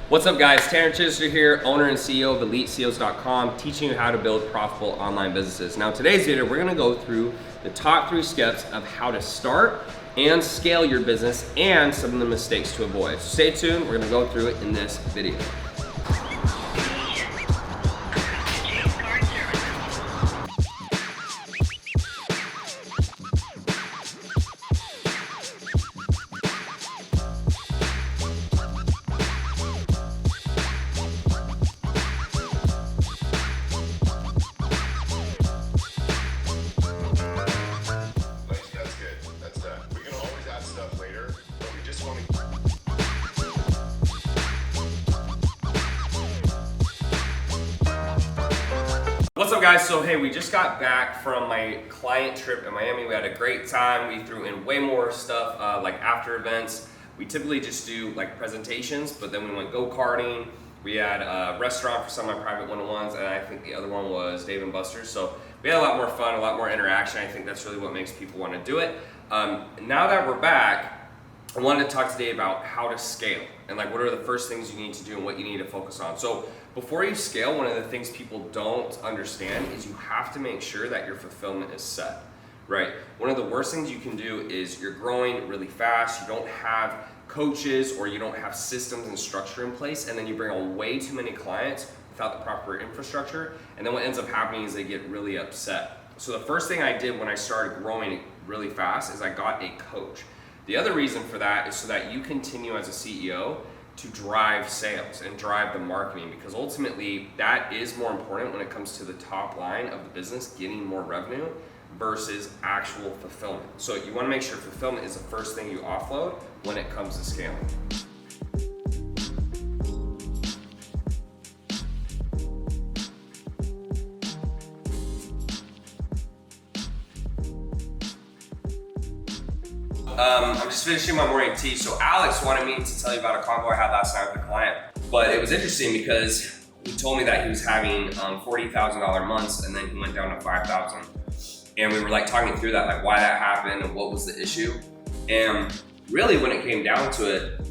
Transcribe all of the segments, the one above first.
What's up guys, Tanner Chidester here, owner and CEO of EliteCEOs.com, teaching you how to build profitable online businesses. Now today's video, we're gonna go through the top 3 steps of how to start and scale your business and some of the mistakes to avoid. So stay tuned, we're gonna go through it in this video. What's up guys? So hey, we just got back from my client trip in Miami. We had a great time. We threw in way more stuff like after events. We typically just do like presentations, but then we went go-karting. We had a restaurant for some of my private one-on-ones, and I think the other one was Dave & Buster's. So we had a lot more fun, a lot more interaction. I think that's really what makes people want to do it. Now that we're back, I wanted to talk today about how to scale and like what are the first things you need to do and what you need to focus on. So before you scale, one of the things people don't understand is you have to make sure that your fulfillment is set, right? One of the worst things you can do is you're growing really fast, you don't have coaches or you don't have systems and structure in place, and then you bring on way too many clients without the proper infrastructure, and then what ends up happening is they get really upset. So the first thing I did when I started growing really fast is I got a coach. The other reason for that is so that you continue as a CEO to drive sales and drive the marketing, because ultimately that is more important when it comes to the top line of the business, getting more revenue versus actual fulfillment. So you want to make sure fulfillment is the first thing you offload when it comes to scaling. I'm just finishing my morning tea. So Alex wanted me to tell you about a convo I had last night with a client. But it was interesting because he told me that he was having $40,000 months, and then he went down to 5,000. And we were like talking through that, like why that happened and what was the issue. And really when it came down to it,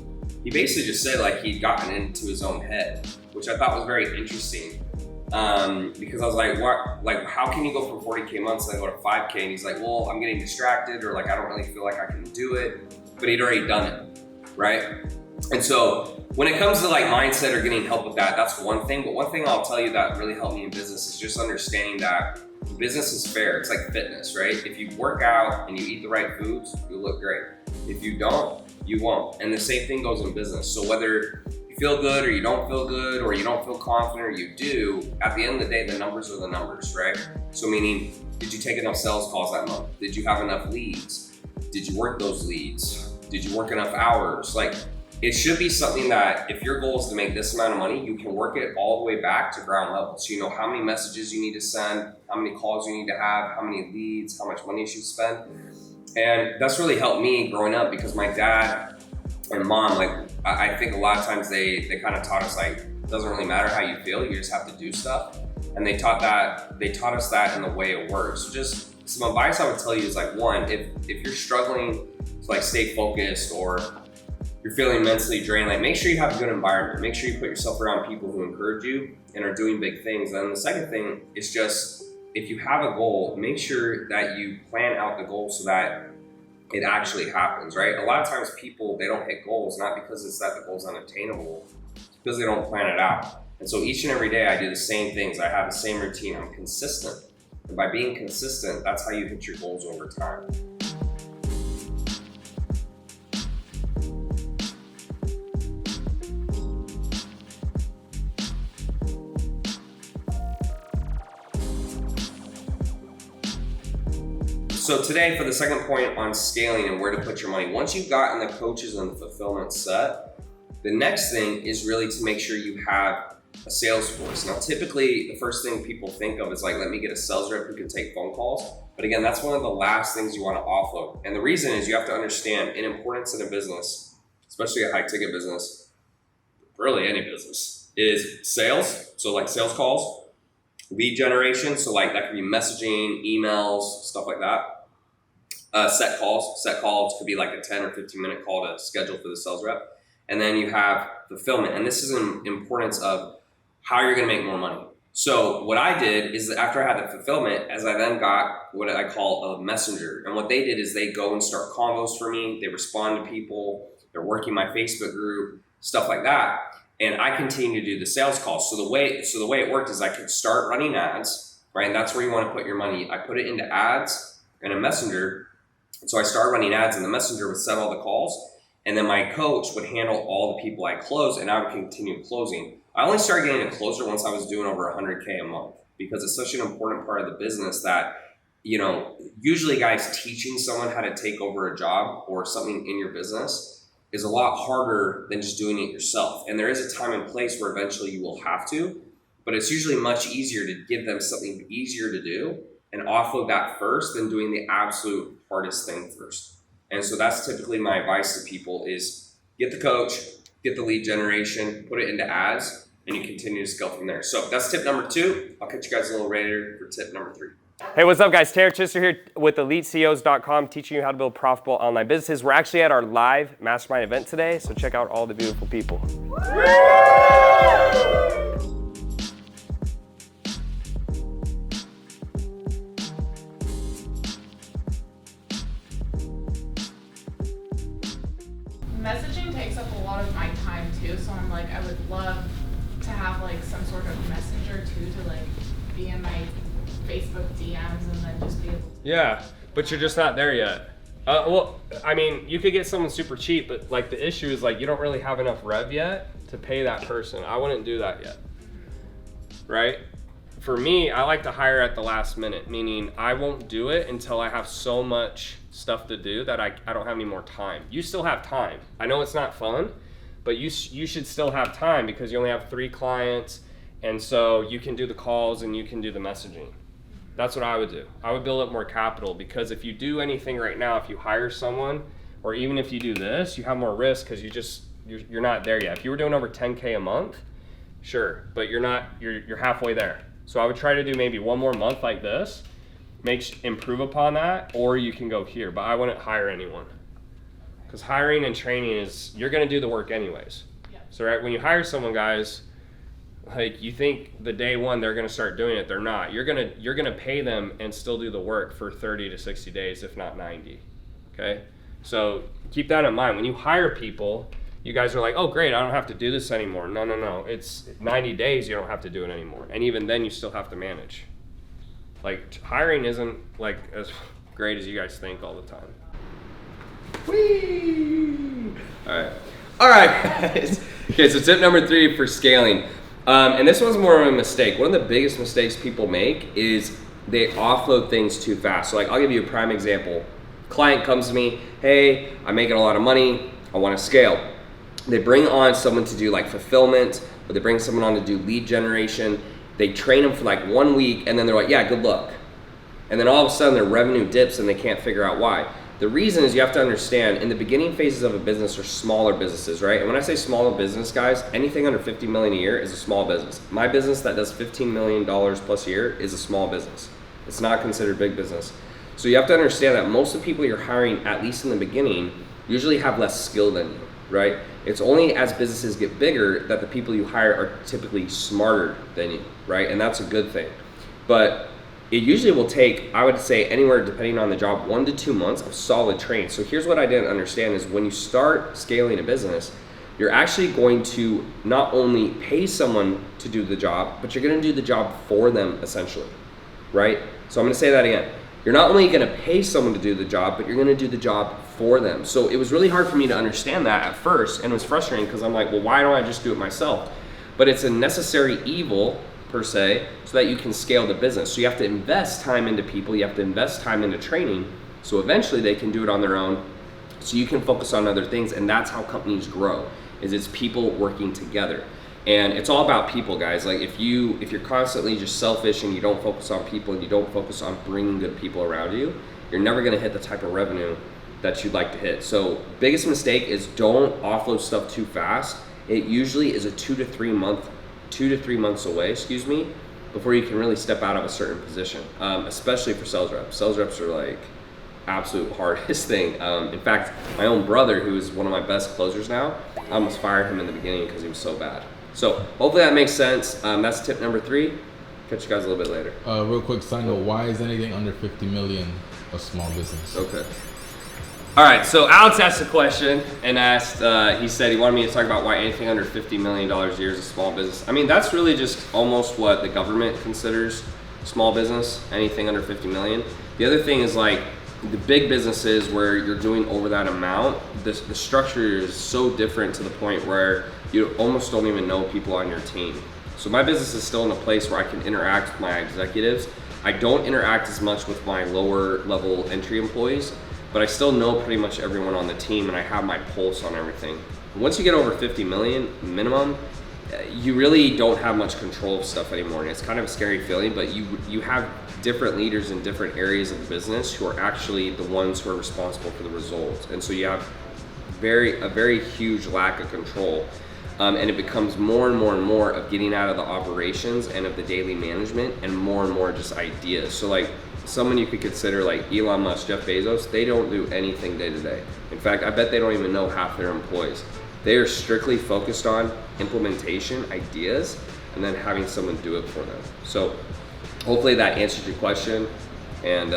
he basically just said like he'd gotten into his own head, which I thought was very interesting. Because I was like, what, like how can you go from 40K months and then go to 5K? And he's like, well, I'm getting distracted, or like I don't really feel like I can do it, but he'd already done it, right? And so when it comes to like mindset or getting help with that, that's one thing. But one thing I'll tell you that really helped me in business is just understanding that business is fair. It's like fitness, right? If you work out and you eat the right foods, you'll look great. If you don't, you won't. And the same thing goes in business. So whether you feel good or you don't feel good, or you don't feel confident or you do, at the end of the day, the numbers are the numbers, right? So meaning, did you take enough sales calls that month? Did you have enough leads? Did you work those leads? Did you work enough hours? Like, it should be something that if your goal is to make this amount of money, you can work it all the way back to ground level. So you know how many messages you need to send, how many calls you need to have, how many leads, how much money you should spend. And that's really helped me growing up, because my dad and mom, like I think a lot of times they kind of taught us like, it doesn't really matter how you feel, you just have to do stuff. And they taught us that in the way it works. So just some advice I would tell you is like, one, if you're struggling to like stay focused, or you're feeling mentally drained, like make sure you have a good environment. Make sure you put yourself around people who encourage you and are doing big things. And then the second thing is just, if you have a goal, make sure that you plan out the goal so that it actually happens, right? A lot of times people, they don't hit goals, not because it's that the goal's unattainable, it's because they don't plan it out. And so each and every day I do the same things. I have the same routine. I'm consistent. And by being consistent, that's how you hit your goals over time. So today, for the second point on scaling and where to put your money, once you've gotten the coaches and the fulfillment set, the next thing is really to make sure you have a sales force. Now, typically, the first thing people think of is like, let me get a sales rep who can take phone calls. But again, that's one of the last things you want to offload. And the reason is you have to understand an importance in a business, especially a high ticket business, really any business, is sales. So like sales calls, lead generation. So like that could be messaging, emails, stuff like that. Set calls could be like a 10 or 15 minute call to schedule for the sales rep. and then you have fulfillment. And this is an importance of how you're going to make more money. So what I did is after I had the fulfillment, as I then got what I call a messenger. And what they did is they go and start combos for me. They respond to people. They're working my Facebook group, stuff like that. And I continue to do the sales calls. So the way it worked is I could start running ads, right? And that's where you want to put your money. I put it into ads and a messenger. So I started running ads, and the messenger would set all the calls. And then my coach would handle all the people I closed, and I would continue closing. I only started getting a closer once I was doing over 100K a month, because it's such an important part of the business that, you know, usually guys, teaching someone how to take over a job or something in your business is a lot harder than just doing it yourself. And there is a time and place where eventually you will have to, but it's usually much easier to give them something easier to do and offload that first than doing the absolute hardest thing first. And so that's typically my advice to people is get the coach, get the lead generation, put it into ads, and you continue to scale from there. So that's tip number 2. I'll catch you guys a little later for tip number 3. Hey, what's up guys? Chidester here with EliteCEOs.com, teaching you how to build profitable online businesses. We're actually at our live Mastermind event today, so check out all the beautiful people. Messaging takes up a lot of my time too, so I'm like, I would love to have like some sort of messenger too, to like be in my Facebook DMs and then just be able to. Yeah, but you're just not there yet. Well, I mean, you could get someone super cheap, but like the issue is like you don't really have enough rev yet to pay that person. I wouldn't do that yet, right? For me, I like to hire at the last minute, meaning I won't do it until I have so much stuff to do that I don't have any more time. You still have time. I know it's not fun, but you should still have time because you only have 3 clients, and so you can do the calls and you can do the messaging. That's what I would do. I would build up more capital, because if you do anything right now, if you hire someone, or even if you do this, you have more risk because you're not there yet. If you were doing over 10K a month, sure, but you're halfway there. So I would try to do maybe one more month like this, improve upon that, or you can go here, but I wouldn't hire anyone. Because hiring and training you're gonna do the work anyways. Yeah. So right, when you hire someone, guys, like you think the day one they're gonna start doing it, they're not. You're gonna pay them and still do the work for 30 to 60 days, if not 90, okay? So keep that in mind. When you hire people, you guys are like, oh great, I don't have to do this anymore. No, it's 90 days, you don't have to do it anymore. And even then you still have to manage. Like hiring isn't like as great as you guys think all the time. Whee! All right, guys. Okay, so tip number 3 for scaling. And this one's more of a mistake. One of the biggest mistakes people make is they offload things too fast. So like, I'll give you a prime example. Client comes to me, hey, I'm making a lot of money, I want to scale. They bring on someone to do like fulfillment, or they bring someone on to do lead generation. They train them for like 1 week, and then they're like, yeah, good luck. And then all of a sudden their revenue dips and they can't figure out why. The reason is you have to understand, in the beginning phases of a business are smaller businesses, right? And when I say smaller business, guys, anything under 50 million a year is a small business. My business that does $15 million plus a year is a small business. It's not considered big business. So you have to understand that most of the people you're hiring, at least in the beginning, usually have less skill than you, right? It's only as businesses get bigger that the people you hire are typically smarter than you, right? And that's a good thing. But it usually will take, I would say, anywhere depending on the job, 1 to 2 months of solid training. So here's what I didn't understand is when you start scaling a business, you're actually going to not only pay someone to do the job, but you're gonna do the job for them essentially, right? So I'm gonna say that again. You're not only gonna pay someone to do the job, but you're gonna do the job for them. So it was really hard for me to understand that at first, and it was frustrating because I'm like, well, why don't I just do it myself? But it's a necessary evil per se, so that you can scale the business. So you have to invest time into people, you have to invest time into training, so eventually they can do it on their own, so you can focus on other things, and that's how companies grow, is it's people working together. And it's all about people, guys. Like if you're constantly just selfish and you don't focus on people and you don't focus on bringing good people around you, you're never gonna hit the type of revenue that you'd like to hit. So biggest mistake is don't offload stuff too fast. It usually is a 2 to 3 months away, before you can really step out of a certain position, especially for sales reps. Sales reps are like absolute hardest thing. In fact, my own brother, who's one of my best closers now, I almost fired him in the beginning because he was so bad. So hopefully that makes sense. That's tip number 3. Catch you guys a little bit later. Real quick side note, why is anything under 50 million a small business? Okay. All right, so Alex asked a question and asked, he said he wanted me to talk about why anything under $50 million a year is a small business. I mean, that's really just almost what the government considers small business, anything under 50 million. The other thing is like the big businesses where you're doing over that amount, the structure is so different to the point where you almost don't even know people on your team. So my business is still in a place where I can interact with my executives. I don't interact as much with my lower level entry employees, but I still know pretty much everyone on the team and I have my pulse on everything. Once you get over 50 million minimum, you really don't have much control of stuff anymore. And it's kind of a scary feeling, but you have different leaders in different areas of the business who are actually the ones who are responsible for the results. And so you have a very huge lack of control. And it becomes more and more and more of getting out of the operations and of the daily management and more just ideas. So like someone you could consider like Elon Musk, Jeff Bezos, they don't do anything day to day. In fact, I bet they don't even know half their employees. They are strictly focused on implementation, ideas, and then having someone do it for them. So hopefully that answers your question. And